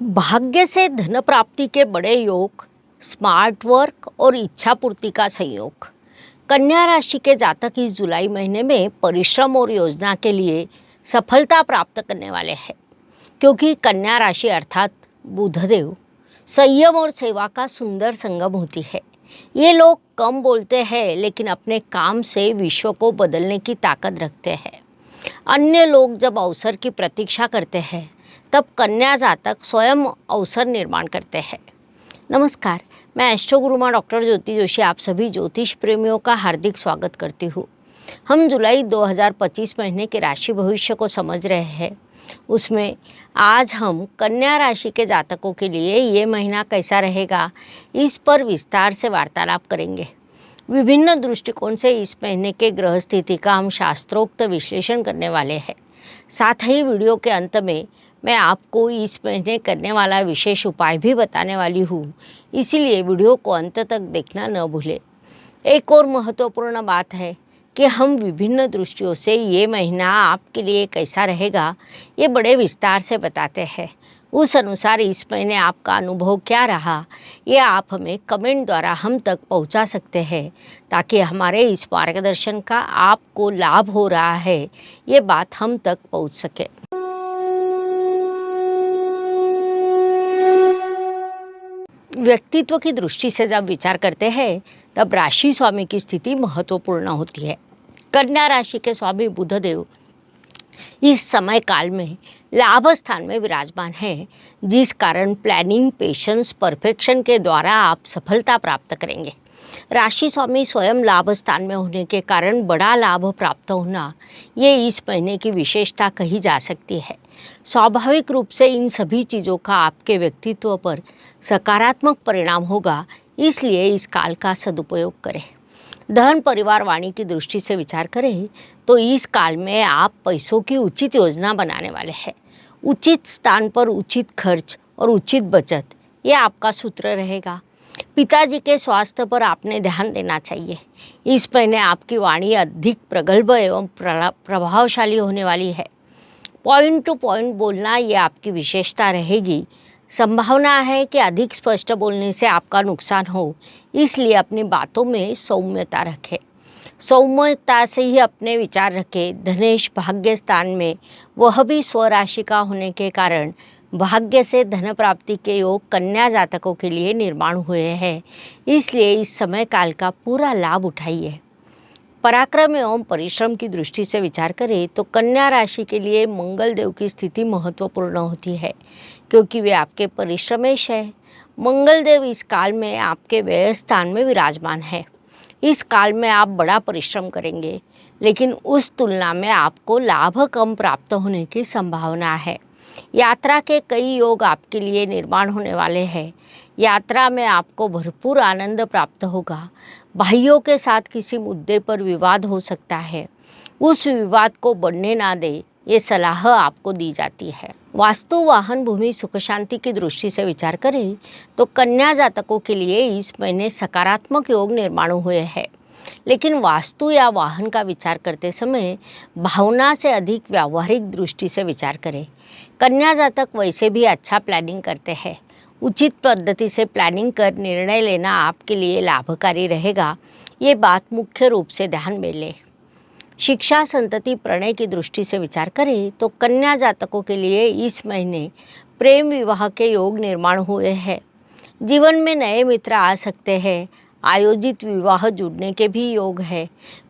भाग्य से धन प्राप्ति के बड़े योग, स्मार्ट वर्क और इच्छा पूर्ति का संयोग। कन्या राशि के जातक इस जुलाई महीने में परिश्रम और योजना के लिए सफलता प्राप्त करने वाले हैं, क्योंकि कन्या राशि अर्थात बुधदेव संयम और सेवा का सुंदर संगम होती है। ये लोग कम बोलते हैं, लेकिन अपने काम से विश्व को बदलने की ताकत रखते हैं। अन्य लोग जब अवसर की प्रतीक्षा करते हैं, तब कन्या जातक स्वयं अवसर निर्माण करते हैं। नमस्कार, मैं एस्ट्रो गुरुमा डॉक्टर ज्योति जोशी आप सभी ज्योतिष प्रेमियों का हार्दिक स्वागत करती हूँ। हम जुलाई 2025 महीने के राशि भविष्य को समझ रहे हैं। उसमें आज हम कन्या राशि के जातकों के लिए ये महीना कैसा रहेगा, इस पर विस्तार से वार्तालाप करेंगे। विभिन्न दृष्टिकोण से इस महीने के ग्रह स्थिति का हम शास्त्रोक्त विश्लेषण करने वाले हैं। साथ ही वीडियो के अंत में मैं आपको इस महीने करने वाला विशेष उपाय भी बताने वाली हूँ, इसीलिए वीडियो को अंत तक देखना न भूलें। एक और महत्वपूर्ण बात है कि हम विभिन्न दृष्टियों से ये महीना आपके लिए कैसा रहेगा, ये बड़े विस्तार से बताते हैं। उस अनुसार इस महीने आपका अनुभव क्या रहा, ये आप हमें कमेंट द्वारा हम तक पहुंचा सकते हैं, ताकि हमारे इस मार्गदर्शन का आपको लाभ हो रहा है, ये बात हम तक पहुंच सके। व्यक्तित्व की दृष्टि से जब विचार करते हैं, तब राशि स्वामी की स्थिति महत्वपूर्ण होती है। कन्या राशि के स्वामी बुधदेव इस समय काल में लाभ स्थान में विराजमान है, जिस कारण प्लानिंग, पेशेंस, परफेक्शन के द्वारा आप सफलता प्राप्त करेंगे। राशि स्वामी स्वयं लाभ स्थान में होने के कारण बड़ा लाभ प्राप्त होना, ये इस महीने की विशेषता कही जा सकती है। स्वाभाविक रूप से इन सभी चीज़ों का आपके व्यक्तित्व पर सकारात्मक परिणाम होगा, इसलिए इस काल का सदुपयोग करें। धन परिवार वाणी की दृष्टि से विचार करें तो इस काल में आप पैसों की उचित योजना बनाने वाले हैं। उचित स्थान पर उचित खर्च और उचित बचत, ये आपका सूत्र रहेगा। पिताजी के स्वास्थ्य पर आपने ध्यान देना चाहिए। इस महीने आपकी वाणी अधिक प्रगल्भ एवं प्रभावशाली होने वाली है। पॉइंट टू पॉइंट बोलना, ये आपकी विशेषता रहेगी। संभावना है कि अधिक स्पष्ट बोलने से आपका नुकसान हो, इसलिए अपनी बातों में सौम्यता रखें। सौम्यता से ही अपने विचार रखें। धनेश भाग्य स्थान में, वह भी स्वराशि का होने के कारण भाग्य से धन प्राप्ति के योग कन्या जातकों के लिए निर्माण हुए हैं, इसलिए इस समय काल का पूरा लाभ उठाइए। पराक्रम एवं परिश्रम की दृष्टि से विचार करें तो कन्या राशि के लिए मंगल देव की स्थिति महत्वपूर्ण होती है, क्योंकि वे आपके परिश्रमेश है। मंगल देव इस काल में आपके व्यय स्थान में विराजमान है। इस काल में आप बड़ा परिश्रम करेंगे, लेकिन उस तुलना में आपको लाभ कम प्राप्त होने की संभावना है। यात्रा के कई योग आपके लिए निर्माण होने वाले हैं। यात्रा में आपको भरपूर आनंद प्राप्त होगा। भाइयों के साथ किसी मुद्दे पर विवाद हो सकता है, उस विवाद को बढ़ने ना दे, ये सलाह आपको दी जाती है। वास्तु, वाहन, भूमि, सुख शांति की दृष्टि से विचार करें तो कन्या जातकों के लिए इस महीने सकारात्मक योग निर्माण हुए हैं, लेकिन वास्तु या वाहन का विचार करते समय भावना से अधिक व्यावहारिक दृष्टि से विचार करें। कन्या जातक वैसे भी अच्छा प्लानिंग करते हैं। उचित पद्धति से प्लानिंग कर निर्णय लेना आपके लिए लाभकारी रहेगा, ये बात मुख्य रूप से ध्यान में लें। शिक्षा, संतति, प्रणय की दृष्टि से विचार करें तो कन्या जातकों के लिए इस महीने प्रेम विवाह के योग निर्माण हुए हैं। जीवन में नए मित्र आ सकते हैं। आयोजित विवाह जुड़ने के भी योग है।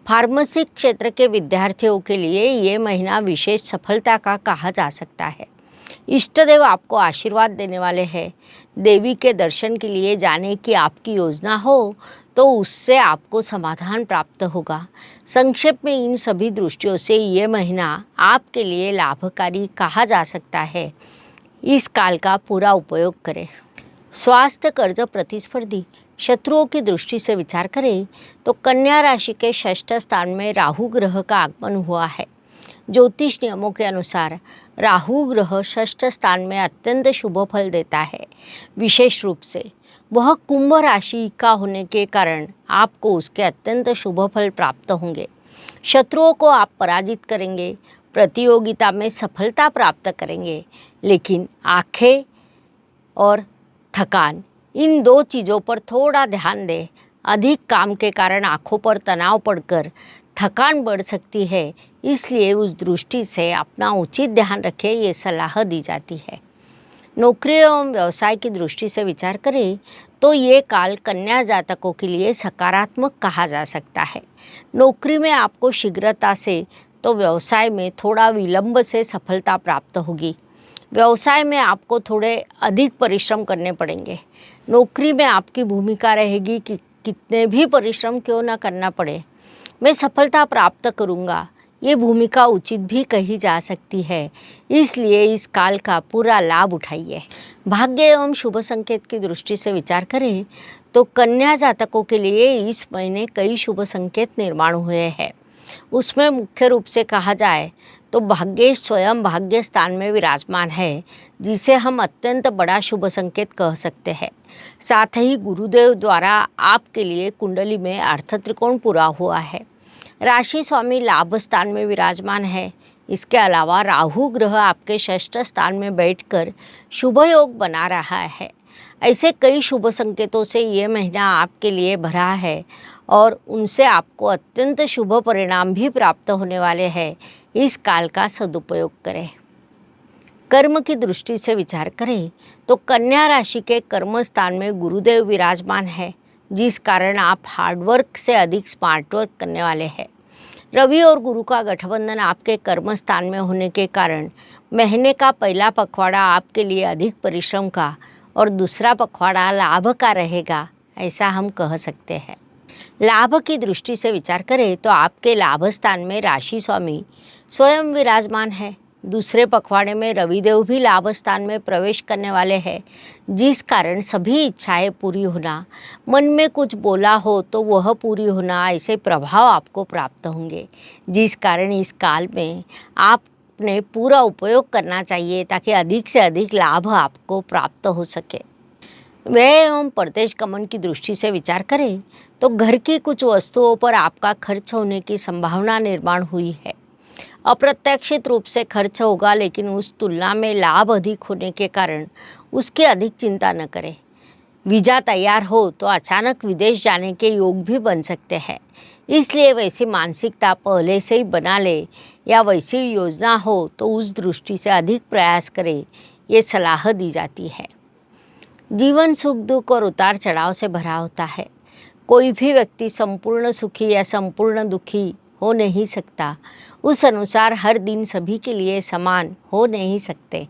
फार्मेसी क्षेत्र के विद्यार्थियों के लिए ये महीना विशेष सफलता का कहा जा सकता है। इष्ट देव आपको आशीर्वाद देने वाले हैं। देवी के दर्शन के लिए जाने की आपकी योजना हो तो उससे आपको समाधान प्राप्त होगा। संक्षेप में इन सभी दृष्टियों से ये महीना आपके लिए लाभकारी कहा जा सकता है। इस काल का पूरा उपयोग करें। स्वास्थ्य, कर्ज, प्रतिस्पर्धी, शत्रुओं की दृष्टि से विचार करें तो कन्या राशि के षष्ठ स्थान में राहु ग्रह का आगमन हुआ है। ज्योतिष नियमों के अनुसार राहु ग्रह षष्ठ स्थान में अत्यंत शुभ फल देता है। विशेष रूप से वह कुंभ राशि का होने के कारण आपको उसके अत्यंत शुभ फल प्राप्त होंगे। शत्रुओं को आप पराजित करेंगे, प्रतियोगिता में सफलता प्राप्त करेंगे, लेकिन आंखें और थकान, इन दो चीज़ों पर थोड़ा ध्यान दें। अधिक काम के कारण आँखों पर तनाव पड़कर थकान बढ़ सकती है, इसलिए उस दृष्टि से अपना उचित ध्यान रखें, ये सलाह दी जाती है। नौकरी एवं व्यवसाय की दृष्टि से विचार करें तो ये काल कन्या जातकों के लिए सकारात्मक कहा जा सकता है। नौकरी में आपको शीघ्रता से तो व्यवसाय में थोड़ा विलंब से सफलता प्राप्त होगी। व्यवसाय में आपको थोड़े अधिक परिश्रम करने पड़ेंगे। नौकरी में आपकी भूमिका रहेगी कि कितने भी परिश्रम क्यों न करना पड़े, मैं सफलता प्राप्त करूँगा। ये भूमिका उचित भी कही जा सकती है, इसलिए इस काल का पूरा लाभ उठाइए। भाग्य एवं शुभ संकेत की दृष्टि से विचार करें तो कन्या जातकों के लिए इस महीने कई शुभ संकेत निर्माण हुए हैं। उसमें मुख्य रूप से कहा जाए तो भाग्येश स्वयं भाग्य स्थान में विराजमान है, जिसे हम अत्यंत बड़ा शुभ संकेत कह सकते हैं। साथ ही गुरुदेव द्वारा आपके लिए कुंडली में अर्थ त्रिकोण पूरा हुआ है। राशि स्वामी लाभ स्थान में विराजमान है। इसके अलावा राहु ग्रह आपके षष्ठ स्थान में बैठकर शुभ योग बना रहा है। ऐसे कई शुभ संकेतों से ये महीना आपके लिए भरा है और उनसे आपको अत्यंत शुभ परिणाम भी प्राप्त होने वाले हैं। इस काल का सदुपयोग करें। कर्म की दृष्टि से विचार करें तो कन्या राशि के कर्म स्थान में गुरुदेव विराजमान है, जिस कारण आप हार्डवर्क से अधिक स्मार्ट वर्क करने वाले हैं। रवि और गुरु का गठबंधन आपके कर्म स्थान में होने के कारण महीने का पहला पखवाड़ा आपके लिए अधिक परिश्रम का और दूसरा पखवाड़ा लाभ का रहेगा, ऐसा हम कह सकते हैं। लाभ की दृष्टि से विचार करें तो आपके लाभ स्थान में राशि स्वामी स्वयं विराजमान है। दूसरे पखवाड़े में रविदेव भी लाभ स्थान में प्रवेश करने वाले हैं, जिस कारण सभी इच्छाएं पूरी होना, मन में कुछ बोला हो तो वह पूरी होना, ऐसे प्रभाव आपको प्राप्त होंगे, जिस कारण इस काल में आपने पूरा उपयोग करना चाहिए ताकि अधिक से अधिक लाभ आपको प्राप्त हो सके। व्यय एवं प्रदेश गमन की दृष्टि से विचार करें तो घर की कुछ वस्तुओं पर आपका खर्च होने की संभावना निर्माण हुई है। अप्रत्याशित रूप से खर्च होगा, लेकिन उस तुलना में लाभ अधिक होने के कारण उसकी अधिक चिंता न करें। वीज़ा तैयार हो तो अचानक विदेश जाने के योग भी बन सकते हैं, इसलिए वैसी मानसिकता पहले से ही बना ले या वैसी योजना हो तो उस दृष्टि से अधिक प्रयास करें, ये सलाह दी जाती है। जीवन सुख दुख और उतार चढ़ाव से भरा होता है। कोई भी व्यक्ति संपूर्ण सुखी या संपूर्ण दुखी हो नहीं सकता। उस अनुसार हर दिन सभी के लिए समान हो नहीं सकते।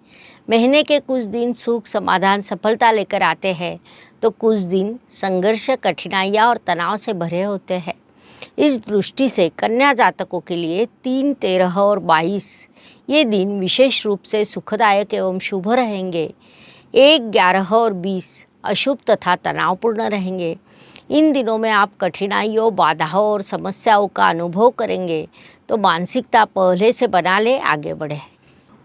महीने के कुछ दिन सुख समाधान सफलता लेकर आते हैं तो कुछ दिन संघर्ष कठिनाइयाँ और तनाव से भरे होते हैं। इस दृष्टि से कन्या जातकों के लिए 3, 13 और 22 ये दिन विशेष रूप से सुखदायक एवं शुभ रहेंगे। 1, 11 और 20 अशुभ तथा तनावपूर्ण रहेंगे। इन दिनों में आप कठिनाइयों, बाधाओं और समस्याओं का अनुभव करेंगे, तो मानसिकता पहले से बना ले, आगे बढ़े।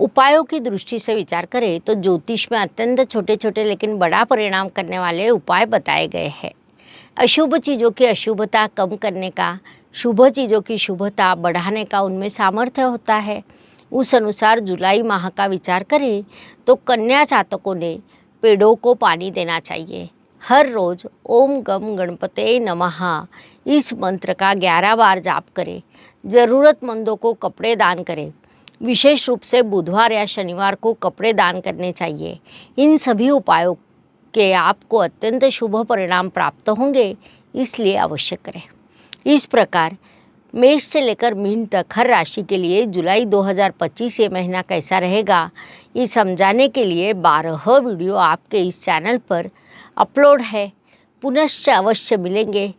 उपायों की दृष्टि से विचार करें तो ज्योतिष में अत्यंत छोटे छोटे लेकिन बड़ा परिणाम करने वाले उपाय बताए गए हैं। अशुभ चीज़ों की अशुभता कम करने का, शुभ चीज़ों की शुभता बढ़ाने का उनमें सामर्थ्य होता है। उस अनुसार जुलाई माह का विचार करें तो कन्या जातकों ने पेड़ों को पानी देना चाहिए। हर रोज़ ओम गम गणपते नमः इस मंत्र का 11 बार जाप करें। ज़रूरतमंदों को कपड़े दान करें। विशेष रूप से बुधवार या शनिवार को कपड़े दान करने चाहिए। इन सभी उपायों के आपको अत्यंत शुभ परिणाम प्राप्त होंगे, इसलिए अवश्य करें। इस प्रकार मेष से लेकर मीन तक हर राशि के लिए जुलाई 2025 ये महीना कैसा रहेगा, ये समझाने के लिए 12 वीडियो आपके इस चैनल पर अपलोड है। पुनश्च अवश्य मिलेंगे।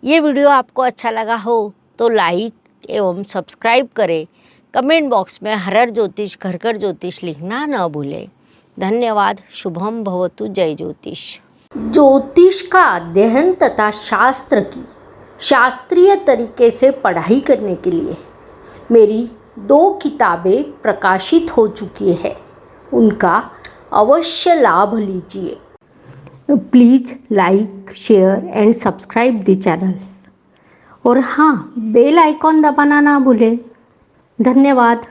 ये वीडियो आपको अच्छा लगा हो तो लाइक एवं सब्सक्राइब करें। कमेंट बॉक्स में हर हर ज्योतिष घर घर ज्योतिष लिखना न भूलें। धन्यवाद। शुभम भवतु। जय ज्योतिष। ज्योतिष का अध्ययन तथा शास्त्र की शास्त्रीय तरीके से पढ़ाई करने के लिए मेरी 2 किताबें प्रकाशित हो चुकी है, उनका अवश्य लाभ लीजिए। Please like, share and subscribe the channel और हाँ, बेल आइकॉन दबाना ना भूलें। धन्यवाद।